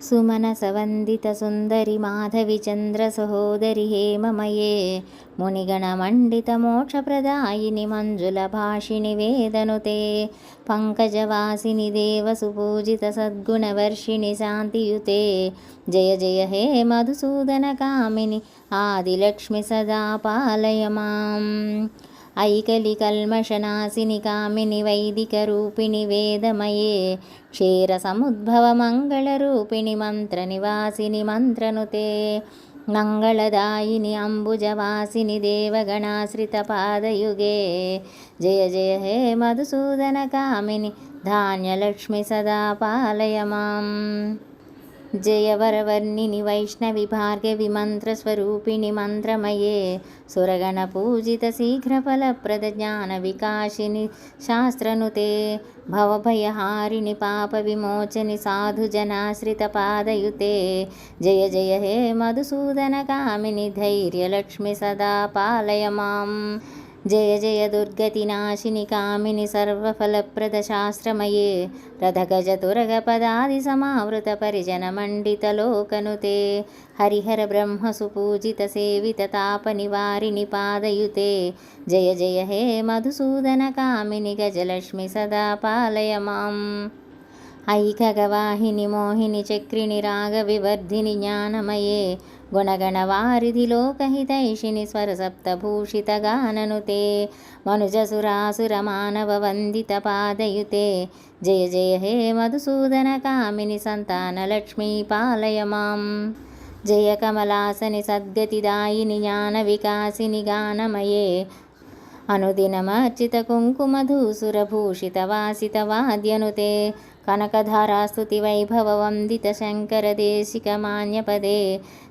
सुमनसवन्दितसुन्दरि माधविचन्द्रसहोदरि हेममये मुनिगणमण्डितमोक्षप्रदायिनि मञ्जुलभाषिणि वेदनुते पङ्कजवासिनि देवसुपूजितसद्गुणवर्षिणि शान्तियुते जय जय हे मधुसूदनकामिनि आदिलक्ष्मि सदा पालय माम् ऐकलिकल्मषनाशिनि कामिनि वैदिकरूपिणि वेदमये क्षीरसमुद्भवमङ्गलरूपिणि मन्त्रनिवासिनि मन्त्रनुते मङ्गलदायिनि अम्बुजवासिनि देवगणाश्रितपादयुगे जय जय हे मधुसूदनकामिनि धान्यलक्ष्मि सदा पालय माम् जय वरवर्णिनि वैष्णवि भार्गवि मन्त्रस्वरूपिणि मन्त्रमये सुरगणपूजितशीघ्रफलप्रदज्ञानविकासिनि शास्त्रनुते भवभयहारिणि पापविमोचनि साधुजनाश्रितपादयुते जय जय हे मधुसूदनकामिनि धैर्यलक्ष्मि सदा पालय माम् जय जय दुर्गतिनाशिनि कामिनि सर्वफलप्रदशास्त्रमये रथगजतुरगपदादिसमावृतपरिजनमण्डितलोकनुते हरिहरब्रह्मसुपूजितसेविततापनिवारिणि पादयुते जय जय हे मधुसूदनकामिनि गजलक्ष्मि सदा पालय माम् ऐकगवाहिनि मोहिनि चक्रिणि रागविवर्धिनि ज्ञानमये गुणगणवारिधि लोकहितैषिणि स्वरसप्तभूषितगाननुते मनुजसुरासुरमानववन्दितपादयुते जय जय हे मधुसूदनकामिनि सन्तानलक्ष्मी पालय माम् जय कमलासनि सद्गतिदायिनि ज्ञानविकासिनि गानमये अनुदिनमर्चितकुङ्कुमधूसुरभूषितवासितवाद्यनुते कनकधारास्तुतिवैभववन्दितशङ्करदेशिकमान्यपदे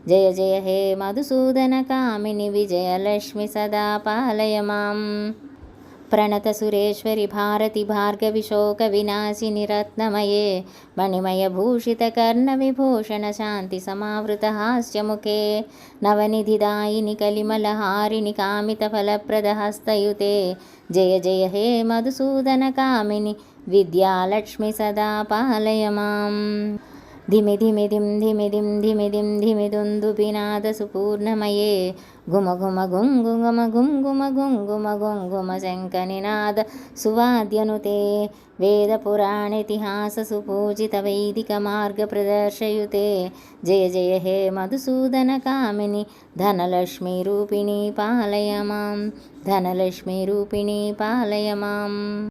जय जय हे मधुसूदनकामिनि विजयलक्ष्मि सदा पालय माम् प्रणतसुरेश्वरि भारति भार्गवि शोकविनाशिनि रत्नमये मणिमयभूषितकर्णविभूषणशान्तिसमावृतहास्यमुखे नवनिधिदायिनि कलिमलहारिणि कामितफलप्रदहस्तयुते जय जय हे मधुसूदनकामिनि विद्यालक्ष्मि सदा पालय माम् धिमि धिमि धिं धिमि धिं धिमि धिं धिमि दुन्दुभिनादसुपूर्णमये घुम घुम घुङ्घुम घुङ्घुम घुङ्घुम घुङ्घुम शङ्खनिनाद सुवाद्यनुते वेदपुराणेतिहाससुपूजितवैदिकमार्गप्रदर्शयुते जय जय हे मधुसूदनकामिनि धनलक्ष्मीरूपिणी पालय मां धनलक्ष्मीरूपिणी पालय माम्